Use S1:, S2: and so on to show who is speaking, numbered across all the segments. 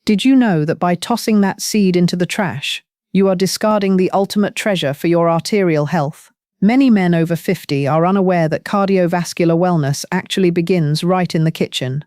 S1: Did you know that by tossing that seed into the trash, you are discarding the ultimate treasure for your arterial health? Many men over 50 are unaware that cardiovascular wellness actually begins right in the kitchen.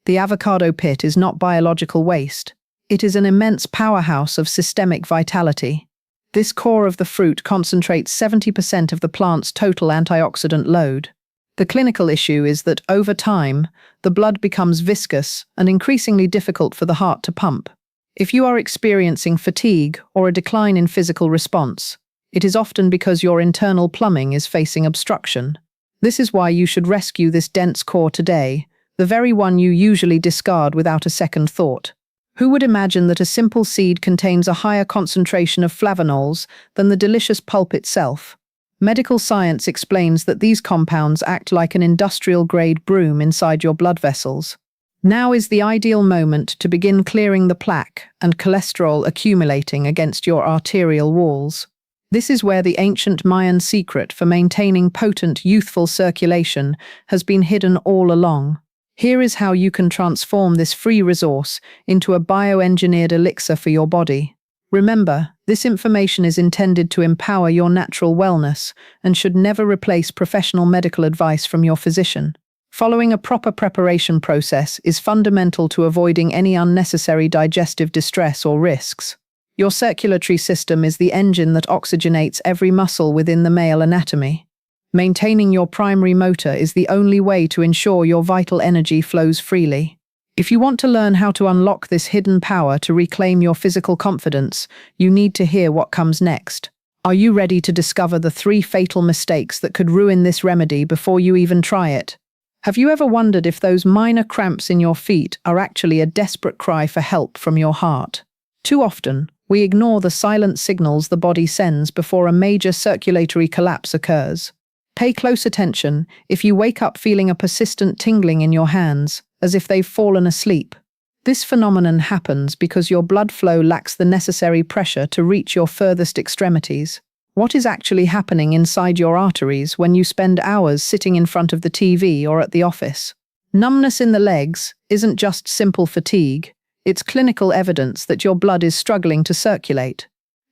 S1: The avocado pit is not biological waste. It is an immense powerhouse of systemic vitality. This core of the fruit concentrates 70% of the plant's total antioxidant load. The clinical issue is that, over time, the blood becomes viscous and increasingly difficult for the heart to pump. If you are experiencing fatigue or a decline in physical response, it is often because your internal plumbing is facing obstruction. This is why you should rescue this dense core today, the very one you usually discard without a second thought. Who would imagine that a simple seed contains a higher concentration of flavonols than the delicious pulp itself? Medical science explains that these compounds act like an industrial-grade broom inside your blood vessels. Now is the ideal moment to begin clearing the plaque and cholesterol accumulating against your arterial walls. This is where the ancient Mayan secret for maintaining potent, youthful circulation has been hidden all along. Here is how you can transform this free resource into a bioengineered elixir for your body. Remember, this information is intended to empower your natural wellness and should never replace professional medical advice from your physician. Following a proper preparation process is fundamental to avoiding any unnecessary digestive distress or risks. Your circulatory system is the engine that oxygenates every muscle within the male anatomy. Maintaining your primary motor is the only way to ensure your vital energy flows freely. If you want to learn how to unlock this hidden power to reclaim your physical confidence, you need to hear what comes next. Are you ready to discover the 3 fatal mistakes that could ruin this remedy before you even try it? Have you ever wondered if those minor cramps in your feet are actually a desperate cry for help from your heart? Too often, we ignore the silent signals the body sends before a major circulatory collapse occurs. Pay close attention if you wake up feeling a persistent tingling in your hands, as if they've fallen asleep. This phenomenon happens because your blood flow lacks the necessary pressure to reach your furthest extremities. What is actually happening inside your arteries when you spend hours sitting in front of the TV or at the office? Numbness in the legs isn't just simple fatigue, it's clinical evidence that your blood is struggling to circulate.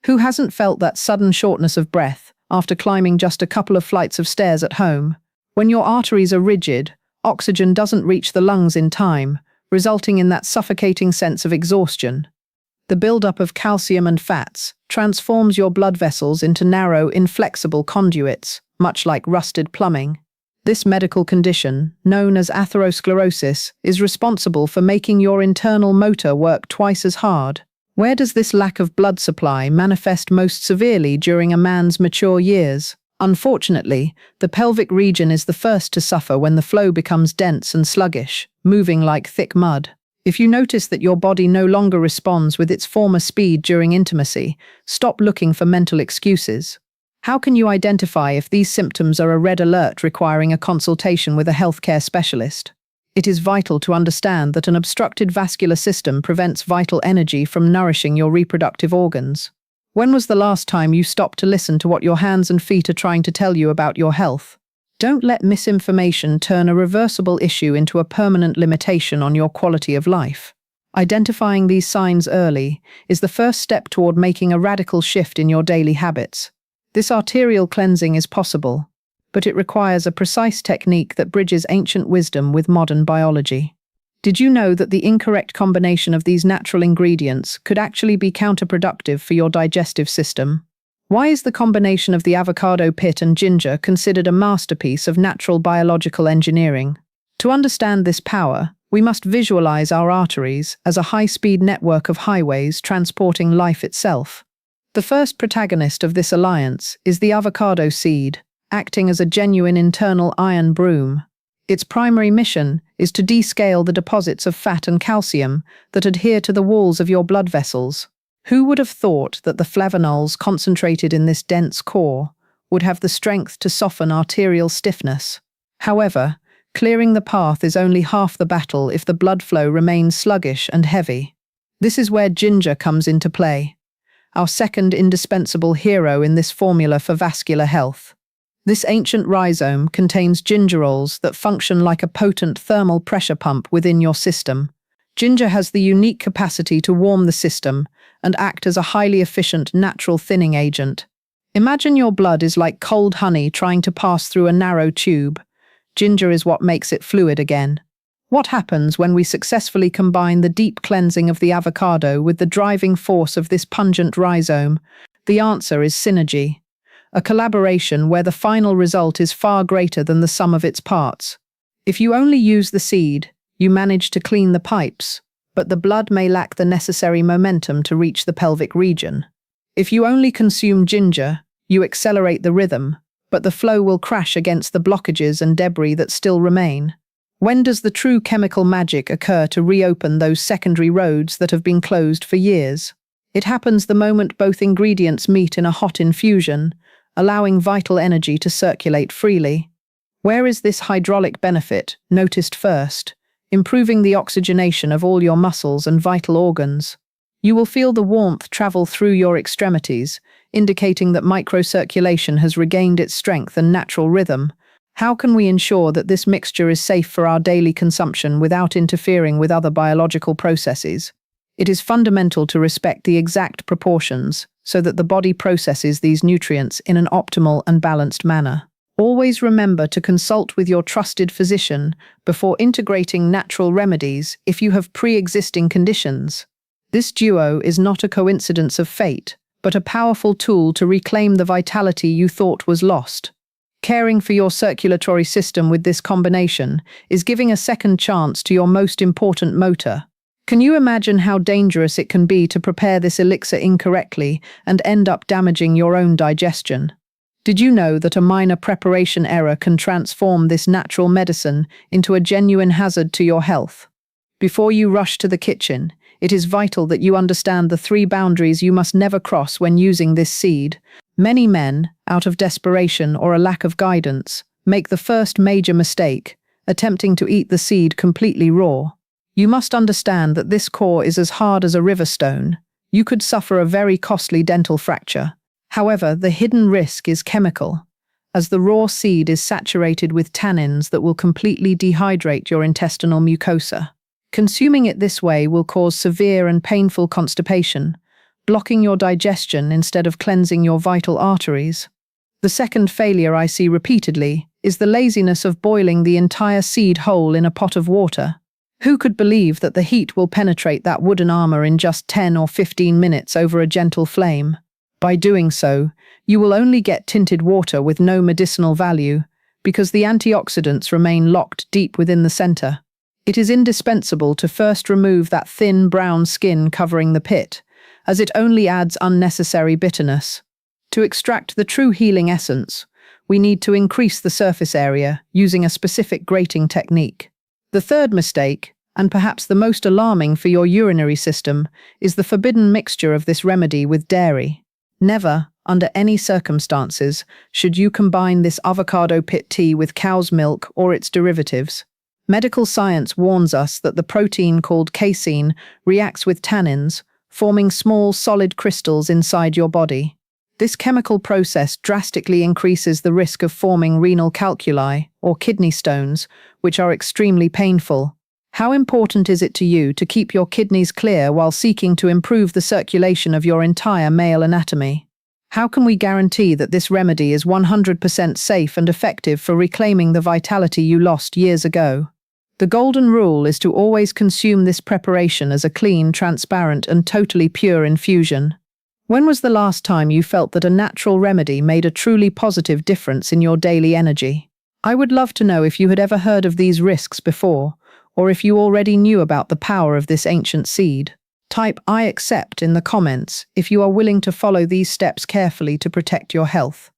S1: Who hasn't felt that sudden shortness of breath after climbing just a couple of flights of stairs at home? When your arteries are rigid, oxygen doesn't reach the lungs in time, resulting in that suffocating sense of exhaustion. The buildup of calcium and fats transforms your blood vessels into narrow, inflexible conduits, much like rusted plumbing. This medical condition, known as atherosclerosis, is responsible for making your internal motor work twice as hard. Where does this lack of blood supply manifest most severely during a man's mature years? Unfortunately, the pelvic region is the first to suffer when the flow becomes dense and sluggish, moving like thick mud. If you notice that your body no longer responds with its former speed during intimacy, stop looking for mental excuses. How can you identify if these symptoms are a red alert requiring a consultation with a healthcare specialist? It is vital to understand that an obstructed vascular system prevents vital energy from nourishing your reproductive organs. When was the last time you stopped to listen to what your hands and feet are trying to tell you about your health? Don't let misinformation turn a reversible issue into a permanent limitation on your quality of life. Identifying these signs early is the first step toward making a radical shift in your daily habits. This arterial cleansing is possible, but it requires a precise technique that bridges ancient wisdom with modern biology. Did you know that the incorrect combination of these natural ingredients could actually be counterproductive for your digestive system? Why is the combination of the avocado pit and ginger considered a masterpiece of natural biological engineering? To understand this power, we must visualize our arteries as a high-speed network of highways transporting life itself. The first protagonist of this alliance is the avocado seed, acting as a genuine internal iron broom. Its primary mission is to descale the deposits of fat and calcium that adhere to the walls of your blood vessels. Who would have thought that the flavonols concentrated in this dense core would have the strength to soften arterial stiffness? However, clearing the path is only half the battle if the blood flow remains sluggish and heavy. This is where ginger comes into play, our second indispensable hero in this formula for vascular health. This ancient rhizome contains gingerols that function like a potent thermal pressure pump within your system. Ginger has the unique capacity to warm the system and act as a highly efficient natural thinning agent. Imagine your blood is like cold honey trying to pass through a narrow tube. Ginger is what makes it fluid again. What happens when we successfully combine the deep cleansing of the avocado with the driving force of this pungent rhizome? The answer is synergy, a collaboration where the final result is far greater than the sum of its parts. If you only use the seed, you manage to clean the pipes, but the blood may lack the necessary momentum to reach the pelvic region. If you only consume ginger, you accelerate the rhythm, but the flow will crash against the blockages and debris that still remain. When does the true chemical magic occur to reopen those secondary roads that have been closed for years? It happens the moment both ingredients meet in a hot infusion, allowing vital energy to circulate freely. Where is this hydraulic benefit noticed first, improving the oxygenation of all your muscles and vital organs? You will feel the warmth travel through your extremities, indicating that microcirculation has regained its strength and natural rhythm. How can we ensure that this mixture is safe for our daily consumption without interfering with other biological processes? It is fundamental to respect the exact proportions so that the body processes these nutrients in an optimal and balanced manner. Always remember to consult with your trusted physician before integrating natural remedies if you have pre-existing conditions. This duo is not a coincidence of fate, but a powerful tool to reclaim the vitality you thought was lost. Caring for your circulatory system with this combination is giving a second chance to your most important motor. Can you imagine how dangerous it can be to prepare this elixir incorrectly and end up damaging your own digestion? Did you know that a minor preparation error can transform this natural medicine into a genuine hazard to your health? Before you rush to the kitchen, it is vital that you understand the 3 boundaries you must never cross when using this seed. Many men, out of desperation or a lack of guidance, make the first major mistake, attempting to eat the seed completely raw. You must understand that this core is as hard as a river stone. You could suffer a very costly dental fracture. However, the hidden risk is chemical, as the raw seed is saturated with tannins that will completely dehydrate your intestinal mucosa. Consuming it this way will cause severe and painful constipation, blocking your digestion instead of cleansing your vital arteries. The second failure I see repeatedly is the laziness of boiling the entire seed whole in a pot of water. Who could believe that the heat will penetrate that wooden armor in just 10 or 15 minutes over a gentle flame? By doing so, you will only get tinted water with no medicinal value, because the antioxidants remain locked deep within the center. It is indispensable to first remove that thin brown skin covering the pit, as it only adds unnecessary bitterness. To extract the true healing essence, we need to increase the surface area using a specific grating technique. The third mistake, and perhaps the most alarming for your urinary system, is the forbidden mixture of this remedy with dairy. Never, under any circumstances, should you combine this avocado pit tea with cow's milk or its derivatives. Medical science warns us that the protein called casein reacts with tannins, forming small solid crystals inside your body. This chemical process drastically increases the risk of forming renal calculi, or kidney stones, which are extremely painful. How important is it to you to keep your kidneys clear while seeking to improve the circulation of your entire male anatomy? How can we guarantee that this remedy is 100% safe and effective for reclaiming the vitality you lost years ago? The golden rule is to always consume this preparation as a clean, transparent, and totally pure infusion. When was the last time you felt that a natural remedy made a truly positive difference in your daily energy? I would love to know if you had ever heard of these risks before, or if you already knew about the power of this ancient seed. Type "I accept" in the comments if you are willing to follow these steps carefully to protect your health.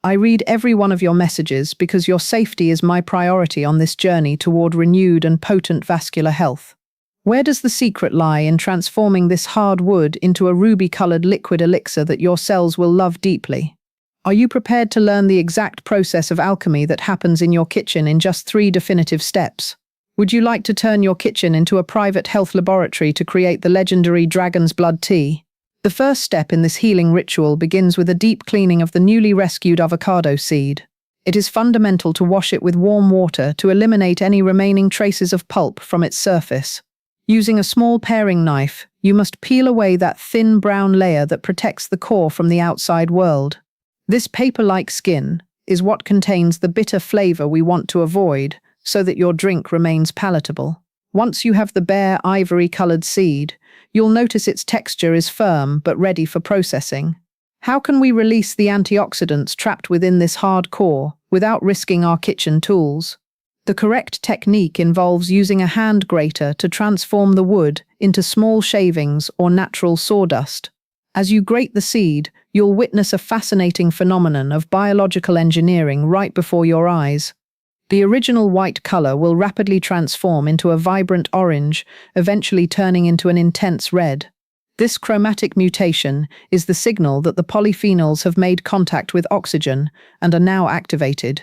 S1: I read every one of your messages because your safety is my priority on this journey toward renewed and potent vascular health. Where does the secret lie in transforming this hard wood into a ruby-colored liquid elixir that your cells will love deeply? Are you prepared to learn the exact process of alchemy that happens in your kitchen in just 3 definitive steps? Would you like to turn your kitchen into a private health laboratory to create the legendary dragon's blood tea? The first step in this healing ritual begins with a deep cleaning of the newly rescued avocado seed. It is fundamental to wash it with warm water to eliminate any remaining traces of pulp from its surface. Using a small paring knife, you must peel away that thin brown layer that protects the core from the outside world. This paper-like skin is what contains the bitter flavor we want to avoid so that your drink remains palatable. Once you have the bare ivory-colored seed, you'll notice its texture is firm but ready for processing. How can we release the antioxidants trapped within this hard core without risking our kitchen tools? The correct technique involves using a hand grater to transform the wood into small shavings or natural sawdust. As you grate the seed, you'll witness a fascinating phenomenon of biological engineering right before your eyes. The original white color will rapidly transform into a vibrant orange, eventually turning into an intense red. This chromatic mutation is the signal that the polyphenols have made contact with oxygen and are now activated.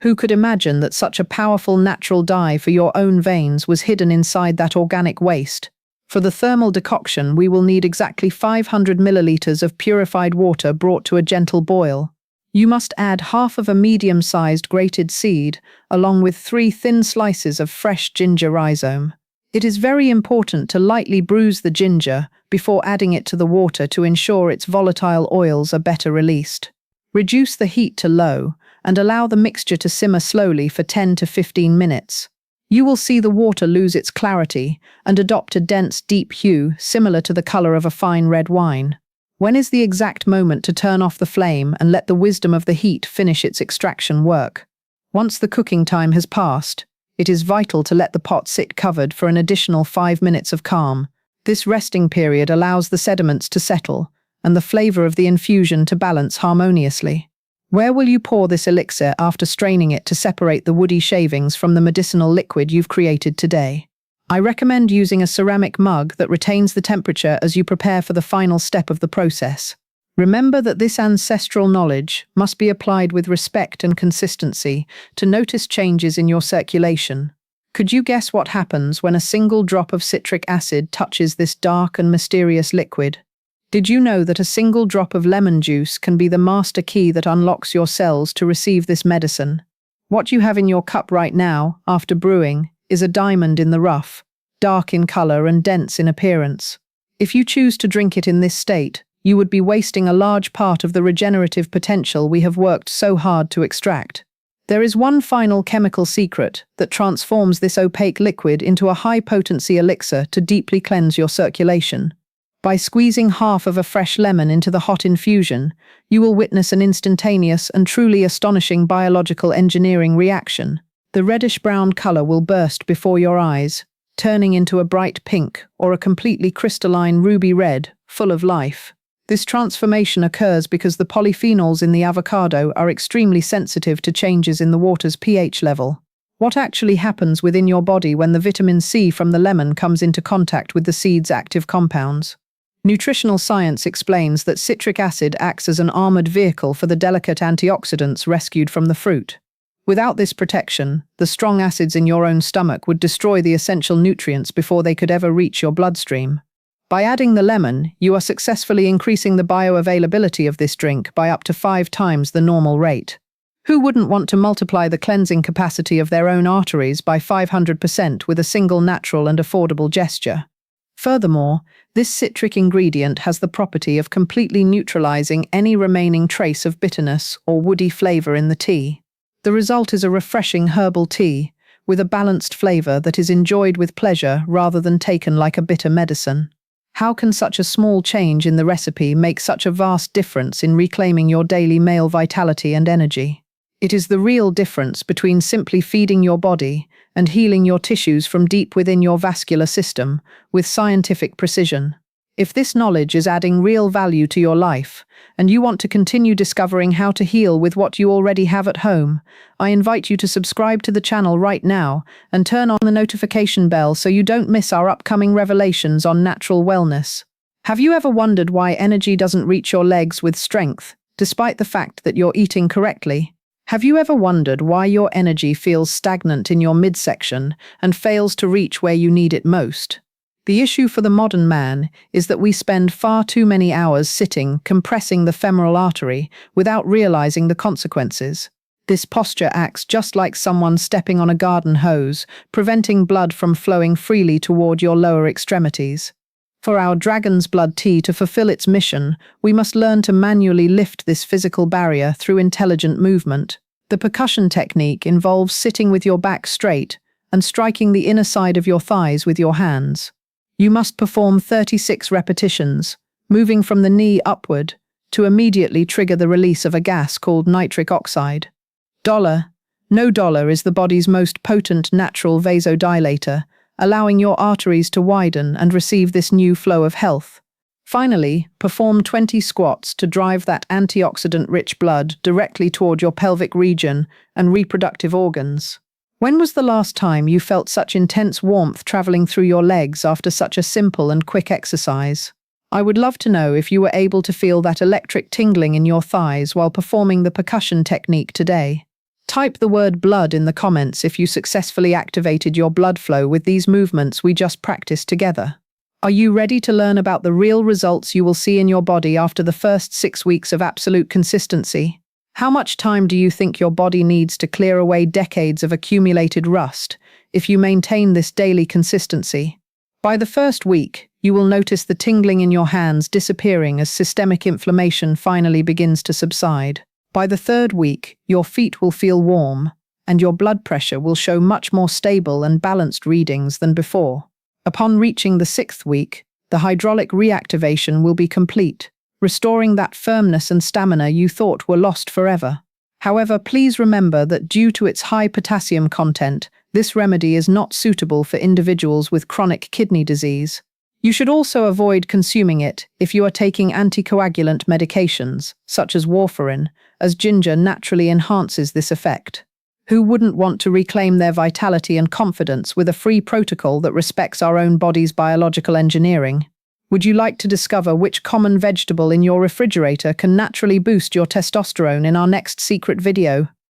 S1: Who could imagine that such a powerful natural dye for your own veins was hidden inside that organic waste? For the thermal decoction, we will need exactly 500 milliliters of purified water brought to a gentle boil. You must add half of a medium-sized grated seed, along with 3 thin slices of fresh ginger rhizome. It is very important to lightly bruise the ginger before adding it to the water to ensure its volatile oils are better released. Reduce the heat to low and allow the mixture to simmer slowly for 10 to 15 minutes. You will see the water lose its clarity and adopt a dense, deep hue similar to the color of a fine red wine. When is the exact moment to turn off the flame and let the wisdom of the heat finish its extraction work? Once the cooking time has passed, it is vital to let the pot sit covered for an additional 5 minutes of calm. This resting period allows the sediments to settle and the flavor of the infusion to balance harmoniously. Where will you pour this elixir after straining it to separate the woody shavings from the medicinal liquid you've created today? I recommend using a ceramic mug that retains the temperature as you prepare for the final step of the process. Remember that this ancestral knowledge must be applied with respect and consistency to notice changes in your circulation. Could you guess what happens when a single drop of citric acid touches this dark and mysterious liquid? Did you know that a single drop of lemon juice can be the master key that unlocks your cells to receive this medicine? What you have in your cup right now, after brewing, is a diamond in the rough, dark in color and dense in appearance. If you choose to drink it in this state, you would be wasting a large part of the regenerative potential we have worked so hard to extract. There is one final chemical secret that transforms this opaque liquid into a high-potency elixir to deeply cleanse your circulation. By squeezing half of a fresh lemon into the hot infusion, you will witness an instantaneous and truly astonishing biological engineering reaction. The reddish-brown color will burst before your eyes, turning into a bright pink or a completely crystalline ruby red, full of life. This transformation occurs because the polyphenols in the avocado are extremely sensitive to changes in the water's pH level. What actually happens within your body when the vitamin C from the lemon comes into contact with the seed's active compounds? Nutritional science explains that citric acid acts as an armored vehicle for the delicate antioxidants rescued from the fruit. Without this protection, the strong acids in your own stomach would destroy the essential nutrients before they could ever reach your bloodstream. By adding the lemon, you are successfully increasing the bioavailability of this drink by up to 5 times the normal rate. Who wouldn't want to multiply the cleansing capacity of their own arteries by 500% with a single natural and affordable gesture? Furthermore, this citric ingredient has the property of completely neutralizing any remaining trace of bitterness or woody flavor in the tea. The result is a refreshing herbal tea, with a balanced flavor that is enjoyed with pleasure rather than taken like a bitter medicine. How can such a small change in the recipe make such a vast difference in reclaiming your daily male vitality and energy? It is the real difference between simply feeding your body and healing your tissues from deep within your vascular system with scientific precision. If this knowledge is adding real value to your life, and you want to continue discovering how to heal with what you already have at home, I invite you to subscribe to the channel right now and turn on the notification bell so you don't miss our upcoming revelations on natural wellness. Have you ever wondered why energy doesn't reach your legs with strength, despite the fact that you're eating correctly? Have you ever wondered why your energy feels stagnant in your midsection and fails to reach where you need it most? The issue for the modern man is that we spend far too many hours sitting, compressing the femoral artery without realizing the consequences. This posture acts just like someone stepping on a garden hose, preventing blood from flowing freely toward your lower extremities. For our dragon's blood tea to fulfill its mission, we must learn to manually lift this physical barrier through intelligent movement. The percussion technique involves sitting with your back straight and striking the inner side of your thighs with your hands. You must perform 36 repetitions, moving from the knee upward to immediately trigger the release of a gas called nitric oxide. No is the body's most potent natural vasodilator, allowing your arteries to widen and receive this new flow of health. Finally, perform 20 squats to drive that antioxidant-rich blood directly toward your pelvic region and reproductive organs. When was the last time you felt such intense warmth traveling through your legs after such a simple and quick exercise? I would love to know if you were able to feel that electric tingling in your thighs while performing the percussion technique today. Type the word blood in the comments if you successfully activated your blood flow with these movements we just practiced together. Are you ready to learn about the real results you will see in your body after the first 6 weeks of absolute consistency? How much time do you think your body needs to clear away decades of accumulated rust if you maintain this daily consistency? By the first week, you will notice the tingling in your hands disappearing as systemic inflammation finally begins to subside. By the third week, your feet will feel warm, and your blood pressure will show much more stable and balanced readings than before. Upon reaching the 6th week, the hydraulic reactivation will be complete, restoring that firmness and stamina you thought were lost forever. However, please remember that due to its high potassium content, this remedy is not suitable for individuals with chronic kidney disease. You should also avoid consuming it if you are taking anticoagulant medications, such as warfarin, as ginger naturally enhances this effect. Who wouldn't want to reclaim their vitality and confidence with a free protocol that respects our own body's biological engineering? Would you like to discover which common vegetable in your refrigerator can naturally boost your testosterone in our next secret video?